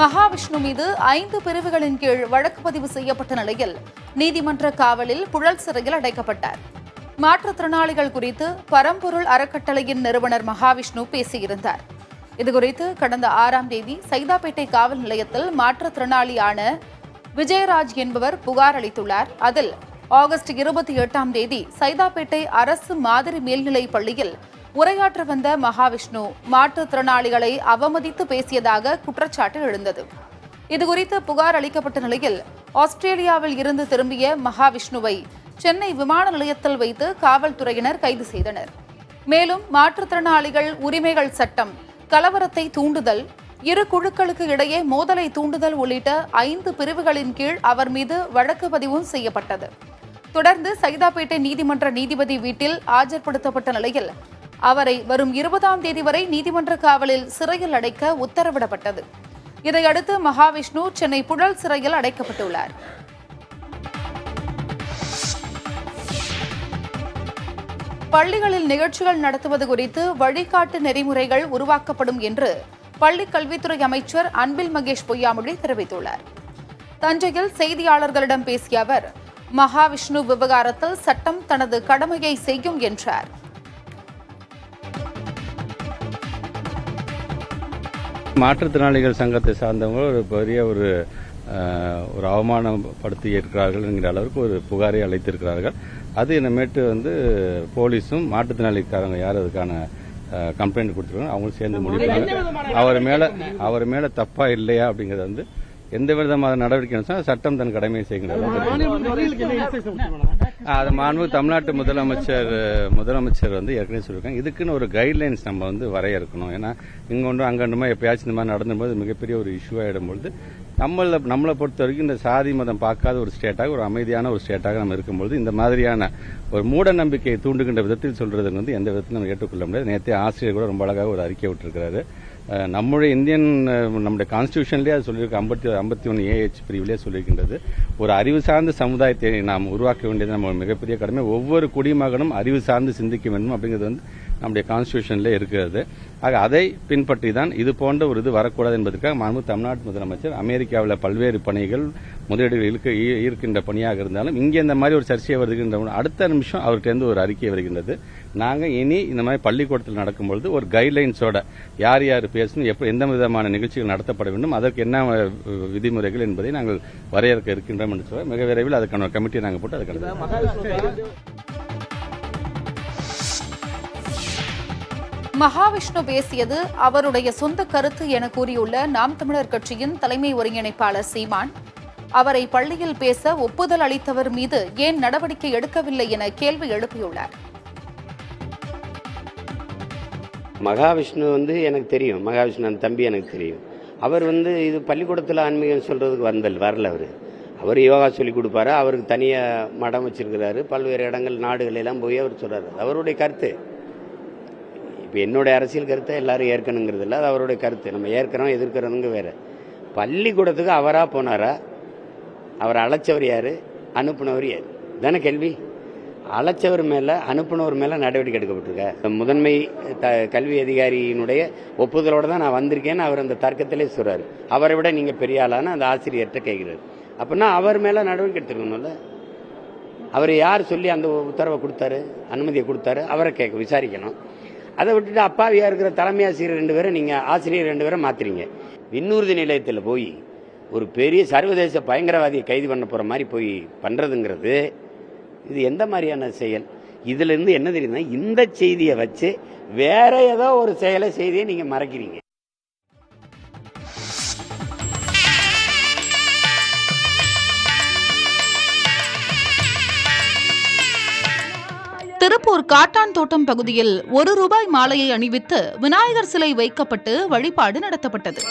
மகாவிஷ்ணு மீது 5 பிரிவுகளின் கீழ் வழக்கு பதிவு செய்யப்பட்ட நிலையில் நீதிமன்ற காவலில் புழல் சிறையில் அடைக்கப்பட்டார். மாற்றுத்திறனாளிகள் குறித்து பரம்பொருள் அறக்கட்டளையின் நிறுவனர் மகாவிஷ்ணு பேசியிருந்தார். இதுகுறித்து கடந்த 6ஆம் தேதி சைதாப்பேட்டை காவல் நிலையத்தில் மாற்றுத்திறனாளியான விஜயராஜ் என்பவர் புகார் அளித்துள்ளார். அதில் ஆகஸ்ட் 28ஆம் தேதி சைதாப்பேட்டை அரசு மாதிரி மேல்நிலைப் பள்ளியில் உரையாற்ற வந்த மகாவிஷ்ணு மாற்றுத்திறனாளிகளை அவமதித்து பேசியதாக குற்றச்சாட்டு எழுந்தது. இதுகுறித்து புகார் அளிக்கப்பட்ட நிலையில் ஆஸ்திரேலியாவில் இருந்து திரும்பிய மகாவிஷ்ணுவை சென்னை விமான நிலையத்தில் வைத்து காவல்துறையினர் கைது செய்தனர். மேலும் மாற்றுத்திறனாளிகள் உரிமைகள் சட்டம், கலவரத்தை தூண்டுதல், இரு குழுக்களுக்கு இடையே மோதலை தூண்டுதல் உள்ளிட்ட 5 பிரிவுகளின் கீழ் அவர் மீது வழக்கு பதிவும் செய்யப்பட்டது. தொடர்ந்து சைதாப்பேட்டை நீதிமன்ற நீதிபதி வீட்டில் ஆஜர்படுத்தப்பட்ட நிலையில் அவரை வரும் 20ஆம் தேதி வரை நீதிமன்ற காவலில் சிறையில் அடைக்க உத்தரவிடப்பட்டது. இதையடுத்து மகாவிஷ்ணு சென்னை புழல் சிறையில் அடைக்கப்பட்டுள்ளார். பள்ளிகளில் நிகழ்ச்சிகள் நடத்துவது குறித்து வழிகாட்டு நெறிமுறைகள் உருவாக்கப்படும் என்று பள்ளிக் கல்வித்துறை அமைச்சர் அன்பில் மகேஷ் பொய்யாமொழி தெரிவித்துள்ளார். தஞ்சையில் செய்தியாளர்களிடம் பேசிய அவர், மகாவிஷ்ணு விவகாரத்தில் சட்டம் தனது கடமையை செய்யும் என்றார். மாற்றுத்திறனாளிகள் சங்கத்தை சார்ந்தவங்க ஒரு பெரிய ஒரு அவமானப்படுத்தி இருக்கிறார்கள் என்கிற அளவுக்கு ஒரு புகாரை அளித்திருக்கிறார்கள். அது இனிமேட்டு போலீஸும் மாற்றுத்திறனாளிக்காரங்க யார் அதுக்கான கம்ப்ளைண்ட் கொடுத்துருக்காங்க அவங்களும் சேர்ந்து முடிப்பாங்க. அவர் மேல தப்பா இல்லையா அப்படிங்கறது எந்த விதமான நடவடிக்கை சட்டம் தன் கடமையை செய்கின்றது. அது மாண்பு தமிழ்நாட்டு முதலமைச்சர் ஏற்கனவே சொல்லியிருக்காங்க. இதுக்குன்னு ஒரு கைட்லைன்ஸ் நம்ம வரையறுக்கணும். ஏன்னா இங்கொன்றும் அங்கொன்றுமா எப்பயாச்சும் இந்த மாதிரி நடந்தும்போது மிகப்பெரிய ஒரு இஷ்யூ ஆயிடும்பொழுது நம்மளை பொறுத்த வரைக்கும் இந்த சாதி மதம் பார்க்காத ஒரு ஸ்டேட்டாக, ஒரு அமைதியான ஒரு ஸ்டேட்டாக நம்ம இருக்கும்பொழுது இந்த மாதிரியான ஒரு மூட நம்பிக்கையை தூண்டுகின்ற விதத்தில் சொல்றது எந்த விதத்திலும் நம்ம ஏற்றுக்கொள்ள முடியாது. நேற்று ஆசிரியர் கூட ரொம்ப அழகாக ஒரு அறிக்கை விட்டிருக்கிறாரு. நம்முடைய கான்ஸ்டிடியூஷன்லேயே அது சொல்லியிருக்கு. 51 AH பிரிவிலே சொல்லியிருக்கின்றது. ஒரு அறிவு சார்ந்த சமுதாயத்தை நாம் உருவாக்க வேண்டியது நம்ம மிகப்பெரிய கடமை. ஒவ்வொரு குடிமகனும் அறிவு சார்ந்து சிந்திக்க வேண்டும் அப்படிங்கிறது நம்முடைய கான்ஸ்டிடியூஷன்ல இருக்கிறது. ஆக அதை பின்பற்றி தான் இது போன்ற ஒரு இது வரக்கூடாது என்பதற்காக மாண்பு தமிழ்நாட்டு முதலமைச்சர் அமெரிக்காவில் பல்வேறு பணிகள் முதலீடுகள் ஈர்க்கின்ற பணியாக இருந்தாலும் இங்கே இந்த மாதிரி ஒரு சர்ச்சை வருகின்ற அடுத்த நிமிஷம் அவர்கிட்ட ஒரு அறிக்கை வருகின்றது. நாங்கள் இனி இந்த மாதிரி பள்ளிக்கூடத்தில் நடக்கும்பொழுது ஒரு கைட்லைன்ஸோட யார் யார் பேசணும், எந்த விதமான நிகழ்ச்சிகள் நடத்தப்பட வேண்டும், அதற்கு என்ன விதிமுறைகள் என்பதை நாங்கள் வரையறுக்க இருக்கின்றோம் என்று சொல்ல மிக விரைவில் அதுக்கான கமிட்டியை நாங்கள் போட்டு அதுக்கான மகாவிஷ்ணு பேசியது அவருடைய சொந்த கருத்து என கூறியுள்ள நாம் தமிழர் கட்சியின் தலைமை ஒருங்கிணைப்பாளர் சீமான், அவரை பள்ளியில் பேச ஒப்புதல் அளித்தவர் மீது ஏன் நடவடிக்கை எடுக்கவில்லை என கேள்வி எழுப்பியுள்ளார். மகாவிஷ்ணு எனக்கு தெரியும். மகாவிஷ்ணு அந்த தம்பி எனக்கு தெரியும். அவர் இது பள்ளிக்கூடத்தில் ஆன்மீகம் சொல்றதுக்கு வரல. அவர் யோகா சொல்லிக் கொடுப்பாரு. அவருக்கு தனியாக மடம் வச்சிருக்கிறாரு. பல்வேறு இடங்கள் நாடுகள் எல்லாம் போய் அவர் சொல்றாரு. அவருடைய கருத்து. இப்போ என்னுடைய அரசியல் கருத்தை எல்லாரும் ஏற்கணுங்கிறது இல்லை. அது அவருடைய கருத்து. நம்ம ஏற்கிறோம் எதிர்க்கிறோங்க வேற. பள்ளிக்கூடத்துக்கு அவராக போனாரா? அவர் அழைச்சவர் யாரு? அனுப்புனவர் யாரு? தானே கேள்வி. அழைச்சவர் மேல அனுப்புனவர் மேல நடவடிக்கை எடுக்கப்பட்டிருக்க. முதன்மை கல்வி அதிகாரியினுடைய ஒப்புதலோட தான் நான் வந்திருக்கேன்னு அவர் அந்த தர்க்கத்திலே சொல்றாரு. அவரை விட நீங்க பெரிய ஆளான அந்த ஆசிரியர்கிட்ட கேட்கிறாரு. அப்படின்னா அவர் மேல நடவடிக்கை எடுத்துருக்கணும்ல. அவர் யார் சொல்லி அந்த உத்தரவை கொடுத்தாரு, அனுமதியை கொடுத்தாரு, அவரை விசாரிக்கணும். அதை விட்டுட்டு அப்பாவியா இருக்கிற தலைமை ஆசிரியர் 2 பேரை நீங்க ஆசிரியர் 2 பேரை மாத்துறீங்க. விண்ணூர்தி நிலையத்தில் போய் ஒரு பெரிய சர்வதேச பயங்கரவாதியை கைது பண்ண போற மாதிரி போய் பண்றதுங்கிறது இது எந்த மாதிரியான செயல்? இதுல இருந்து என்ன தெரியுதுன்னா, இந்த செய்தியை வச்சு வேற ஏதோ ஒரு செய்தியை நீங்க மறைக்கிறீங்க. திருப்பூர் காட்டான் தோட்டம் பகுதியில் ₹1 மாலையை அணிவித்து விநாயகர் சிலை வைக்கப்பட்டு வழிபாடு நடத்தப்பட்டது.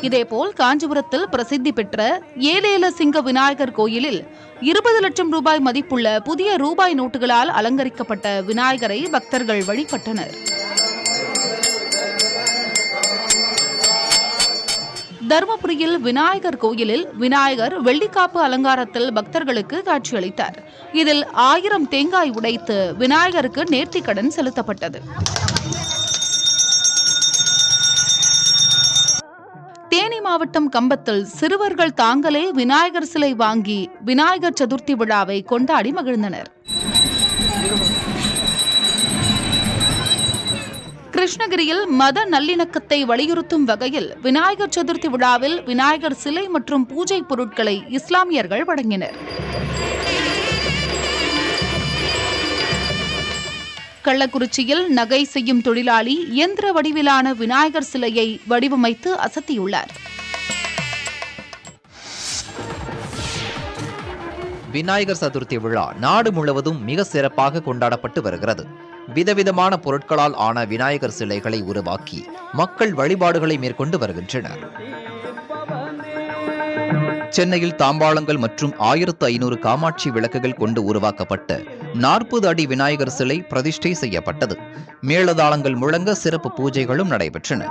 இதேபோல் காஞ்சிபுரத்தில் பிரசித்தி பெற்ற ஏலேல சிங்க விநாயகர் கோயிலில் ₹20 லட்சம் மதிப்புள்ள புதிய ரூபாய் நோட்டுகளால் அலங்கரிக்கப்பட்ட விநாயகரை பக்தர்கள் வழிபட்டனர். தருமபுரியில் விநாயகர் கோயிலில் விநாயகர் வெள்ளிக்காப்பு அலங்காரத்தில் பக்தர்களுக்கு காட்சியளித்தார். இதில் 1000 தேங்காய் உடைத்து விநாயகருக்கு நேர்த்திக்கடன் செலுத்தப்பட்டது. தேனி மாவட்டம் கம்பத்தில் சிறுவர்கள் தாங்களே விநாயகர் சிலை வாங்கி விநாயகர் சதுர்த்தி விழாவை கொண்டாடி மகிழ்ந்தனர். கிருஷ்ணகிரியில் மத நல்லிணக்கத்தை வலியுறுத்தும் வகையில் விநாயகர் சதுர்த்தி விழாவில் விநாயகர் சிலை மற்றும் பூஜை பொருட்களை இஸ்லாமியர்கள் வழங்கினர். கள்ளக்குறிச்சியில் நகை செய்யும் தொழிலாளி இயந்திர வடிவிலான விநாயகர் சிலையை வடிவமைத்து அசத்தியுள்ளார். விநாயகர் சதுர்த்தி விழா நாடு முழுவதும் மிக சிறப்பாக கொண்டாடப்பட்டு வருகிறது. விதவிதமான பொருட்களால் ஆன விநாயகர் சிலைகளை உருவாக்கி மக்கள் வழிபாடுகளை மேற்கொண்டு வருகின்றனர். சென்னையில் தாம்பாளங்கள் மற்றும் 1500 காமாட்சி விளக்குகள் கொண்டு உருவாக்கப்பட்ட 40 அடி விநாயகர் சிலை பிரதிஷ்டை செய்யப்பட்டது. மேளதாளங்கள் முழங்க சிறப்பு பூஜைகளும் நடைபெற்றன.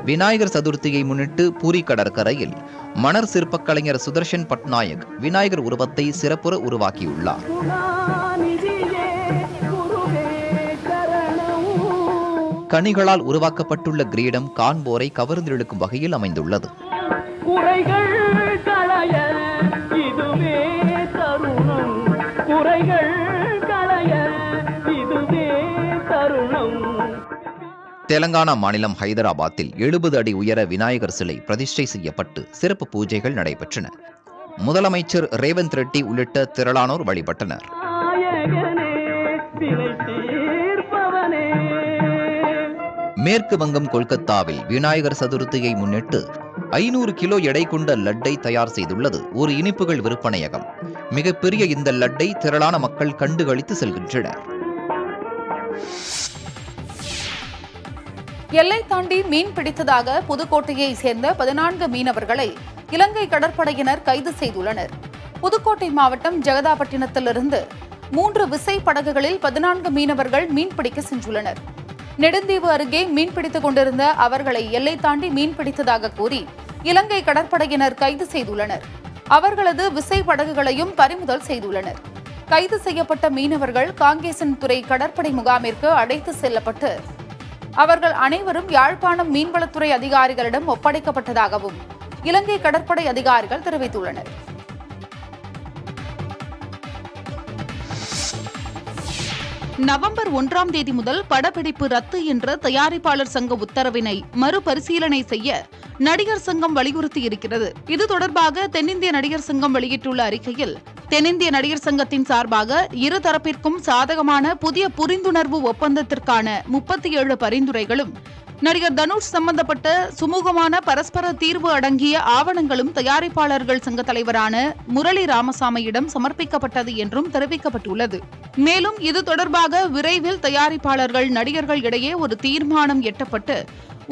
விநாயகர் சதுர்த்தியை முன்னிட்டு பூரி கடற்கரையில் மணர் சிற்பக் கலைஞர் சுதர்ஷன் பட்நாயக் விநாயகர் உருவத்தை சிறப்புற உருவாக்கியுள்ளார். கனிகளால் உருவாக்கப்பட்டுள்ள கிரீடம் காண்போரை கவர்ந்திழுக்கும் வகையில் அமைந்துள்ளது. தெலங்கானா மாநிலம் ஹைதராபாத்தில் 70 அடி உயர விநாயகர் சிலை பிரதிஷ்டை செய்யப்பட்டு சிறப்பு பூஜைகள் நடைபெற்றன. முதலமைச்சர் ரேவந்த் ரெட்டி உள்ளிட்ட திரளானோர் வழிபட்டனர். மேற்கு வங்கம் கொல்கத்தாவில் விநாயகர் சதுர்த்தியை முன்னிட்டு 500 கிலோ எடை கொண்ட லட்டை தயார் செய்துள்ளது ஒரு இனிப்புகள் விற்பனையகம். மிகப்பெரிய இந்த லட்டை திரளான மக்கள் கண்டுகளித்து செல்கின்றனர். எல்லை தாண்டி மீன் பிடித்ததாக புதுக்கோட்டையை சேர்ந்த 14 மீனவர்களை இலங்கை கடற்படையினர் கைது செய்துள்ளனர். புதுக்கோட்டை மாவட்டம் ஜெகதாப்பட்டினத்திலிருந்து 3 விசை படகுகளில் 14 மீனவர்கள் மீன்பிடிக்க சென்றுள்ளனர். நெடுந்தீவு அருகே மீன்பிடித்துக் கொண்டிருந்த அவர்களை எல்லை தாண்டி மீன் பிடித்ததாக கூறி இலங்கை கடற்படையினர் கைது செய்துள்ளனர். அவர்களது விசை படகுகளையும் பறிமுதல் செய்துள்ளனர். கைது செய்யப்பட்ட மீனவர்கள் காங்கேசன் துறை கடற்படை முகாமிற்கு அழைத்து செல்லப்பட்டு அவர்கள் அனைவரும் யாழ்ப்பாணம் மீன்வளத்துறை அதிகாரிகளிடம் ஒப்படைக்கப்பட்டதாகவும் இலங்கை கடற்படை அதிகாரிகள் தெரிவித்துள்ளனர். நவம்பர் 1ஆம் தேதி முதல் படப்பிடிப்பு ரத்து என்ற தயாரிப்பாளர் சங்க உத்தரவினை மறுபரிசீலனை செய்ய நடிகர் சங்கம் வலியுறுத்தியிருக்கிறது. இது தொடர்பாக தென்னிந்திய நடிகர் சங்கம் வெளியிட்டுள்ள அறிக்கையில், தென்னிந்திய நடிகர் சங்கத்தின் சார்பாக இரு தரப்பிற்கும் சாதகமான புதிய புரிந்துணர்வு ஒப்பந்தத்திற்கான 37 பரிந்துரைகளும் நடிகர் தனுஷ் சம்பந்தப்பட்ட சுமூகமான பரஸ்பர தீர்வு அடங்கிய ஆவணங்களும் தயாரிப்பாளர்கள் சங்க தலைவரான முரளி ராமசாமியிடம் சமர்ப்பிக்கப்பட்டது என்றும் தெரிவிக்கப்பட்டுள்ளது. மேலும் இது தொடர்பாக விரைவில் தயாரிப்பாளர்கள் நடிகர்கள் இடையே ஒரு தீர்மானம் எட்டப்பட்டு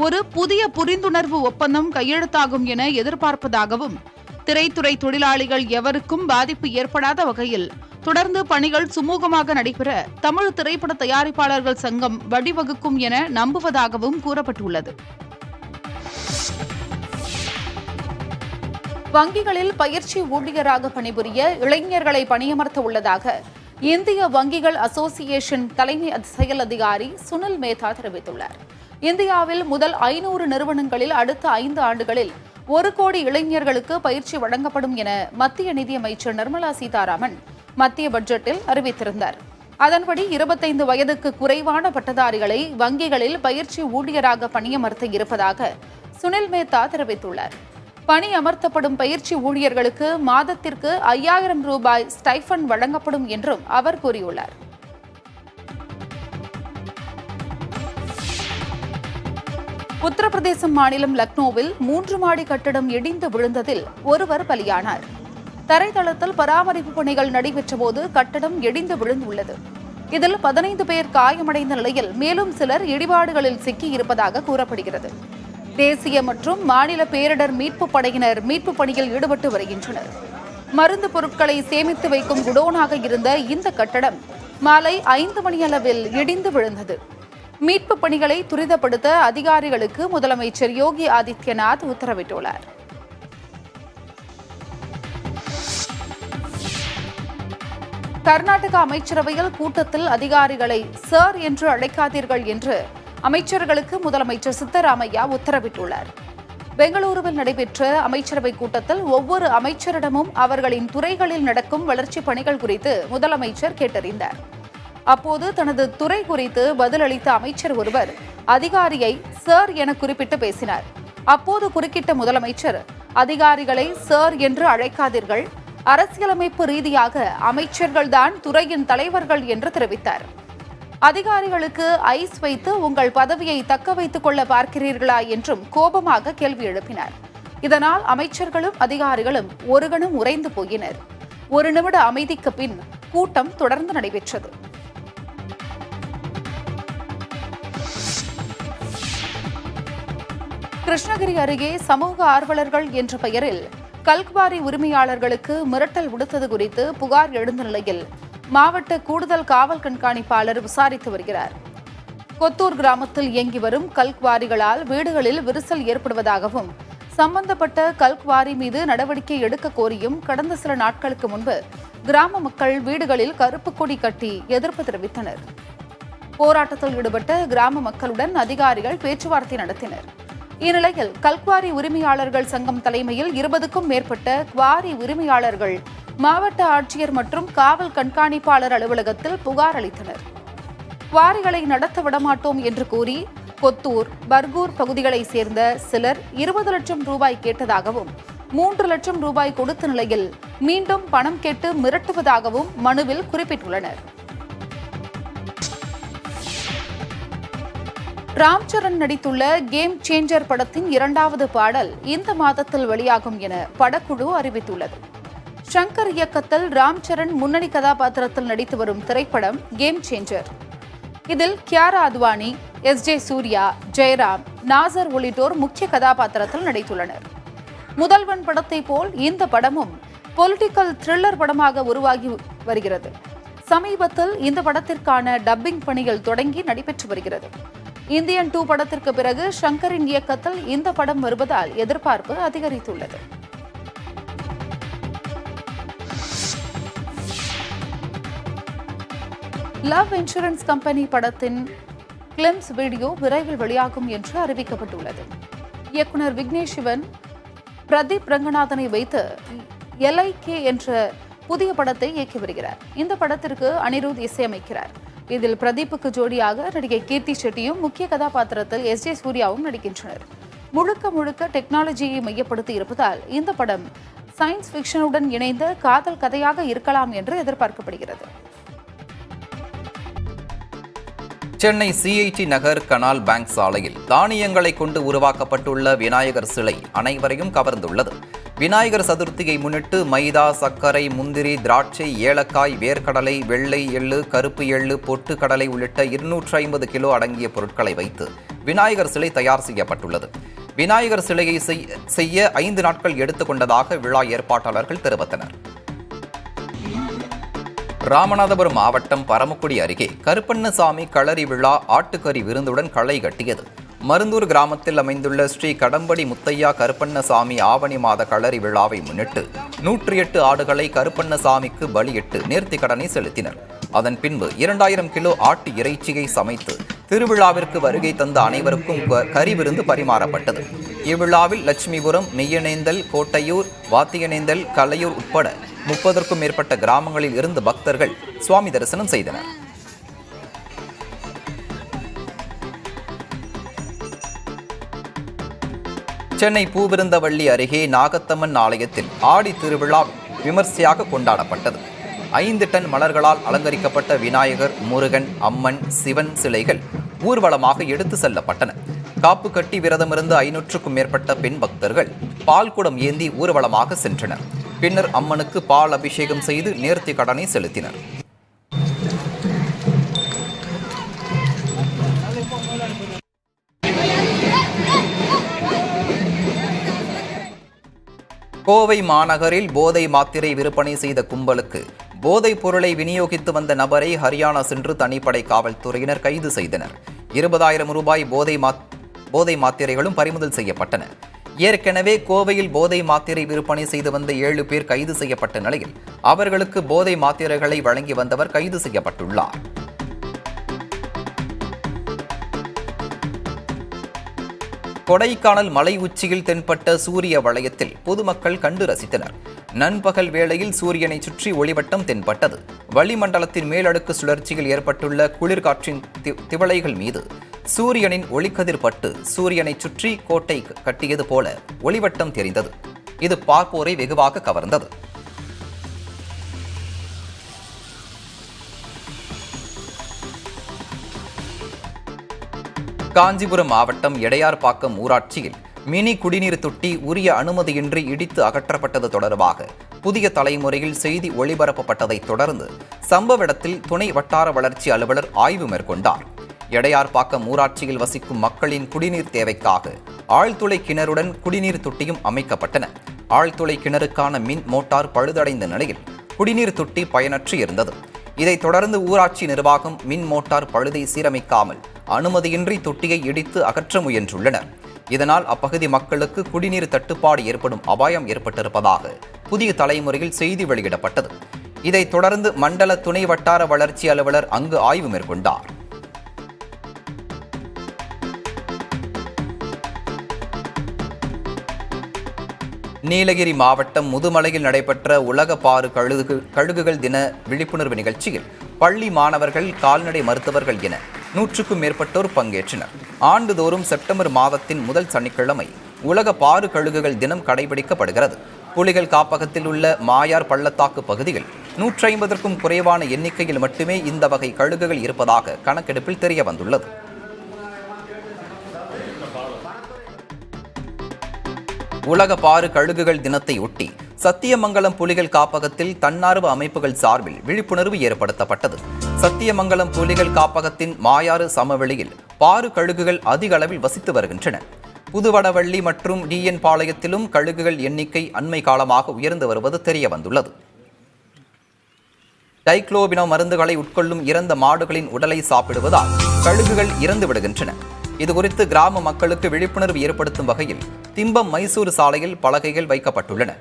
ஒரு புதிய புரிந்துணர்வு ஒப்பந்தம் கையெழுத்தாகும் என எதிர்பார்ப்பதாகவும், திரைத்துறை தொழிலாளிகள் எவருக்கும் பாதிப்பு ஏற்படாத வகையில் தொடர்ந்து பணிகள் சுமூகமாக நடைபெற தமிழ் திரைப்பட தயாரிப்பாளர்கள் சங்கம் வழிவகுக்கும் என நம்புவதாகவும் கூறப்பட்டுள்ளது. வங்கிகளில் பயிற்சி ஊழியராக பணிபுரிய இளைஞர்களை பணியமர்த்த உள்ளதாக இந்திய வங்கிகள் அசோசியேஷன் தலைமை செயல் அதிகாரி சுனில் மேத்தா தெரிவித்துள்ளார். இந்தியாவில் முதல் 500 நிறுவனங்களில் அடுத்த 5 ஆண்டுகளில் 1 கோடி இளைஞர்களுக்கு பயிற்சி வழங்கப்படும் என மத்திய நிதியமைச்சர் நிர்மலா சீதாராமன் மத்திய பட்ஜெட்டில் அறிவித்திருந்தார். அதன்படி 25 வயதுக்கு குறைவான பட்டதாரிகளை வங்கிகளில் பயிற்சி ஊழியராக பணியமர்த்த இருப்பதாக சுனில் மேத்தா தெரிவித்துள்ளார். பணி அமர்த்தப்படும் பயிற்சி ஊழியர்களுக்கு மாதத்திற்கு 5000 ரூபாய் ஸ்டைஃபண்ட் வழங்கப்படும் என்றும் அவர் கூறியுள்ளார். உத்தரப்பிரதேசம் மாநிலம் லக்னோவில் 3 மாடி கட்டடம் இடிந்து விழுந்ததில் ஒருவர் பலியானார். தரைத்தளத்தில் பராமரிப்பு பணிகள் நடைபெற்றபோது கட்டடம் இடிந்து விழுந்துள்ளது. இதில் 15 பேர் காயமடைந்த நிலையில் மேலும் சிலர் இடிபாடுகளில் சிக்கியிருப்பதாக கூறப்படுகிறது. தேசிய மற்றும் மாநில பேரிடர் மீட்புப் படையினர் மீட்புப் பணியில் ஈடுபட்டு வருகின்றனர். மருந்து பொருட்களை சேமித்து வைக்கும் குடோனாக இருந்த இந்த கட்டடம் மாலை 5 மணியளவில் இடிந்து விழுந்தது. மீட்பு பணிகளை துரிதப்படுத்த அதிகாரிகளுக்கு முதலமைச்சர் யோகி ஆதித்யநாத் உத்தரவிட்டுள்ளார். கர்நாடக அமைச்சரவையில் கூட்டத்தில் அதிகாரிகளை சார் என்று அழைக்காதீர்கள் என்று அமைச்சர்களுக்கு முதலமைச்சர் சித்தராமையா உத்தரவிட்டுள்ளார். பெங்களூருவில் நடைபெற்ற அமைச்சரவை கூட்டத்தில் ஒவ்வொரு அமைச்சரிடமும் அவர்களின் துறைகளில் நடக்கும் வளர்ச்சிப் பணிகள் குறித்து முதலமைச்சர் கேட்டறிந்தார். அப்போது தனது துறை குறித்து பதிலளித்த அமைச்சர் ஒருவர் அதிகாரியை சார் என குறிப்பிட்டு பேசினார். அப்போது குறுக்கிட்ட முதலமைச்சர், அதிகாரிகளை சார் என்று அழைக்காதீர்கள், அரசியலமைப்பு ரீதியாக அமைச்சர்கள்தான் துறையின் தலைவர்கள் என்று தெரிவித்தார். அதிகாரிகளுக்கு ஐஸ் வைத்து உங்கள் பதவியை தக்க வைத்துக் கொள்ள பார்க்கிறீர்களா என்றும் கோபமாக கேள்வி எழுப்பினார். இதனால் அமைச்சர்களும் அதிகாரிகளும் ஒரு கணம் உறைந்து போயினர். 1 நிமிட அமைதிக்கு பின் கூட்டம் தொடர்ந்து நடைபெற்றது. கிருஷ்ணகிரி அருகே சமூக ஆர்வலர்கள் என்ற பெயரில் கல்குவாரி உரிமையாளர்களுக்கு மிரட்டல் விடுத்தது குறித்து புகார் எழுந்த நிலையில் மாவட்ட கூடுதல் காவல் கண்காணிப்பாளர் விசாரித்து வருகிறார். கொத்தூர் கிராமத்தில் இயங்கி வரும் கல்குவாரிகளால் வீடுகளில் விரிசல் ஏற்படுவதாகவும் சம்பந்தப்பட்ட கல்குவாரி மீது நடவடிக்கை எடுக்க கோரியும் கடந்த சில நாட்களுக்கு முன்பு கிராம மக்கள் வீடுகளில் கருப்பு கொடி கட்டி எதிர்ப்பு தெரிவித்தனர். போராட்டத்தில் ஈடுபட்ட கிராம மக்களுடன் அதிகாரிகள் பேச்சுவார்த்தை நடத்தினர். இந்நிலையில் கல்குவாரி உரிமையாளர்கள் சங்கம் தலைமையில் 20க்கும் மேற்பட்ட குவாரி உரிமையாளர்கள் மாவட்ட ஆட்சியர் மற்றும் காவல் கண்காணிப்பாளர் அலுவலகத்தில் புகார் அளித்தனர். குவாரிகளை நடத்த விடமாட்டோம் என்று கூறி கொத்தூர், பர்கூர் பகுதிகளைச் சேர்ந்த சிலர் 20 லட்சம் ரூபாய் கேட்டதாகவும் 3 லட்சம் ரூபாய் கொடுத்த நிலையில் மீண்டும் பணம் கேட்டு மிரட்டுவதாகவும் மனுவில் குறிப்பிட்டுள்ளனர். ராம் சரண் நடித்துள்ள கேம் சேஞ்சர் படத்தின் 2வது பாடல் இந்த மாதத்தில் வெளியாகும் என படக்குழு அறிவித்துள்ளது. ஷங்கர் இயக்கத்தில் ராம் சரண் முன்னணி கதாபாத்திரத்தில் நடித்து வரும் திரைப்படம் கேம் சேஞ்சர். இதில் கியாரா அத்வானி, எஸ்.ஜே. சூர்யா, ஜெயராம், நாசர் உள்ளிட்டோர் முக்கிய கதாபாத்திரத்தில் நடித்துள்ளனர். முதல்வன் படத்தை போல் இந்த படமும் பொலிட்டிக்கல் த்ரில்லர் படமாக உருவாகி வருகிறது. சமீபத்தில் இந்த படத்திற்கான டப்பிங் பணிகள் தொடங்கி நடைபெற்று வருகிறது. இந்தியன் 2 படத்திற்கு பிறகு ஷங்கரின் இயக்கத்தில் இந்த படம் வருவதால் எதிர்பார்ப்பு அதிகரித்துள்ளது. லவ் இன்சூரன்ஸ் கம்பெனி படத்தின் கிளிம்ஸ் வீடியோ விரைவில் வெளியாகும் என்று அறிவிக்கப்பட்டுள்ளது. இயக்குனர் விக்னேஷ் சிவன் பிரதீப் ரங்கநாதனை வைத்து LIK என்ற புதிய படத்தை இயக்கி வருகிறார். இந்த படத்திற்கு அனிருத் இசையமைக்கிறார். இதில் பிரதீப்புக்கு ஜோடியாக நடிகை கீர்த்தி செட்டியும் முக்கிய கதாபாத்திரத்தில் எஸ்.ஜே. சூர்யாவும் நடிக்கின்றனர். முழுக்க டெக்னாலஜியை மையப்படுத்தி இருப்பதால் இந்த படம் சயின்ஸ் ஃபிக்ஷனுடன் இணைந்த காதல் கதையாக இருக்கலாம் என்று எதிர்பார்க்கப்படுகிறது. சென்னை CIT நகர் கனால் பேங்க் சாலையில் தானியங்களை கொண்டு உருவாக்கப்பட்டுள்ள விநாயகர் சிலை அனைவரையும் கவர்ந்துள்ளது. விநாயகர் சதுர்த்தியை முன்னிட்டு மைதா, சர்க்கரை, முந்திரி, திராட்சை, ஏலக்காய், வேர்க்கடலை, வெள்ளை எள்ளு, கருப்பு எள்ளு, பொட்டு கடலை உள்ளிட்ட 250 கிலோ அடங்கிய பொருட்களை வைத்து விநாயகர் சிலை தயார் செய்யப்பட்டுள்ளது. விநாயகர் சிலையை செய்ய 5 நாட்கள் எடுத்துக்கொண்டதாக விழா ஏற்பாட்டாளர்கள் தெரிவித்தனர். ராமநாதபுரம் மாவட்டம் பரமக்குடி அருகே கருப்பண்ணசாமி களரி விழா ஆட்டுக்கறி விருந்துடன் களை கட்டியது. மருந்தூர் கிராமத்தில் அமைந்துள்ள ஸ்ரீ கடம்படி முத்தையா கருப்பண்ணசாமி ஆவணி மாத களரி விழாவை முன்னிட்டு 108 ஆடுகளை கருப்பண்ணசாமிக்கு பலியிட்டு நேர்த்தி கடனை செலுத்தினர். அதன் பின்பு 2000 கிலோ ஆட்டு இறைச்சியை சமைத்து திருவிழாவிற்கு வருகை தந்த அனைவருக்கும் கறி விருந்து பரிமாறப்பட்டது. இவ்விழாவில் லட்சுமிபுரம், மெய்யனேந்தல், கோட்டையூர், வாத்தியனேந்தல், கலையூர் உட்பட 30க்கும் மேற்பட்ட கிராமங்களில் இருந்து பக்தர்கள் சுவாமி தரிசனம் செய்தனர். சென்னை பூவிருந்தவள்ளி அருகே நாகத்தம்மன் ஆலயத்தில் ஆடி திருவிழா விமர்சையாக கொண்டாடப்பட்டது. 5 டன் மலர்களால் அலங்கரிக்கப்பட்ட விநாயகர், முருகன், அம்மன், சிவன் சிலைகள் ஊர்வலமாக எடுத்து செல்லப்பட்டன. காப்பு கட்டி விரதமிருந்து 500க்கும் மேற்பட்ட பெண் பக்தர்கள் பால்குடம் ஏந்தி ஊர்வலமாக சென்றனர். பின்னர் அம்மனுக்கு பால் அபிஷேகம் செய்து நேர்த்தி கடனை செலுத்தினர். கோவை மாநகரில் போதை மாத்திரை விற்பனை செய்த கும்பலுக்கு போதைப் பொருளை விநியோகித்து வந்த நபரை ஹரியானா சென்று தனிப்படை காவல்துறையினர் கைது செய்தனர். 20,000 ரூபாய் போதை மாத்திரைகளும் பறிமுதல் செய்யப்பட்டன. ஏற்கனவே கோவையில் போதை மாத்திரை விற்பனை செய்து வந்த 7 பேர் கைது செய்யப்பட்ட நிலையில் அவர்களுக்கு போதை மாத்திரைகளை வழங்கி வந்தவர் கைது செய்யப்பட்டுள்ளார். கொடைக்கானல் மலை உச்சியில் தென்பட்ட சூரிய வளையத்தில் பொதுமக்கள் கண்டு ரசித்தனர். நண்பகல் வேளையில் சூரியனை சுற்றி ஒளிவட்டம் தென்பட்டது. வளிமண்டலத்தின் மேலடுக்கு சுழற்சியில் ஏற்பட்டுள்ள குளிர்காற்றின் திவளைகள் மீது சூரியனின் ஒளிக்கதிர் பட்டு சூரியனை சுற்றி கோட்டை கட்டியது போல ஒளிவட்டம் தெரிந்தது. இது பார்ப்போரை வெகுவாக கவர்ந்தது. காஞ்சிபுரம் மாவட்டம் எடையார்பாக்கம் ஊராட்சியில் மினி குடிநீர் தொட்டி உரிய அனுமதியின்றி இடித்து அகற்றப்பட்டது தொடர்பாக புதிய தலைமுறையில் செய்தி ஒளிபரப்பப்பட்டதைத் தொடர்ந்து சம்பவ இடத்தில் துணை வட்டார வளர்ச்சி அலுவலர் ஆய்வு மேற்கொண்டார். எடையார்பாக்கம் ஊராட்சியில் வசிக்கும் மக்களின் குடிநீர் தேவைக்காக ஆழ்துளை கிணறுடன் குடிநீர் தொட்டியும் அமைக்கப்பட்டன. ஆழ்துளை கிணறுக்கான மின் மோட்டார் பழுதடைந்த நிலையில் குடிநீர் தொட்டி பயனற்று இருந்தது. இதைத் தொடர்ந்து ஊராட்சி நிர்வாகம் மின் மோட்டார் பழுதை சீரமைக்காமல் அனுமதியின்றி தொட்டியை இடித்து அகற்ற முயன்றுள்ளனர். இதனால் அப்பகுதி மக்களுக்கு குடிநீர் தட்டுப்பாடு ஏற்படும் அபாயம் ஏற்பட்டிருப்பதாக புதிய தலைமுறையில் செய்தி வெளியிடப்பட்டது. இதைத் தொடர்ந்து மண்டல துணை வட்டார வளர்ச்சி அலுவலர் அங்கு ஆய்வு மேற்கொண்டார். நீலகிரி மாவட்டம் முதுமலையில் நடைபெற்ற உலக பாரு கழுகுகள் தின விழிப்புணர்வு நிகழ்ச்சியில் பள்ளி மாணவர்கள், கால்நடை மருத்துவர்கள் என 100க்கும் மேற்பட்டோர் பங்கேற்றனர். ஆண்டுதோறும் செப்டம்பர் மாதத்தின் முதல் சனிக்கிழமை உலக பாரு கழுகுகள் தினம் கடைபிடிக்கப்படுகிறது. புலிகள் காப்பகத்தில் உள்ள மாயார் பள்ளத்தாக்கு பகுதியில் 150க்கும் குறைவான எண்ணிக்கையில் மட்டுமே இந்த வகை கழுகுகள் இருப்பதாக கணக்கெடுப்பில் தெரிய வந்துள்ளது. உலக பாரு கழுகுகள் தினத்தை ஒட்டி சத்தியமங்கலம் புலிகள் காப்பகத்தில் தன்னார்வ அமைப்புகள் சார்பில் விழிப்புணர்வு ஏற்படுத்தப்பட்டது. சத்தியமங்கலம் புலிகள் காப்பகத்தின் மாயாறு சமவெளியில் பாரு கழுகுகள் அதிக அளவில் வசித்து வருகின்றன. புதுவடவள்ளி மற்றும் டிஎன் பாளையத்திலும் கழுகுகள் எண்ணிக்கை அண்மை காலமாக உயர்ந்து வருவது தெரிய வந்துள்ளது. டைக்ளோபினோ மருந்துகளை உட்கொள்ளும் இறந்த மாடுகளின் உடலை சாப்பிடுவதால் கழுகுகள் இறந்து விடுகின்றன. இதுகுறித்து கிராம மக்களுக்கு விழிப்புணர்வு ஏற்படுத்தும் வகையில் திம்பம் மைசூர் சாலையில் பலகைகள் வைக்கப்பட்டுள்ளன.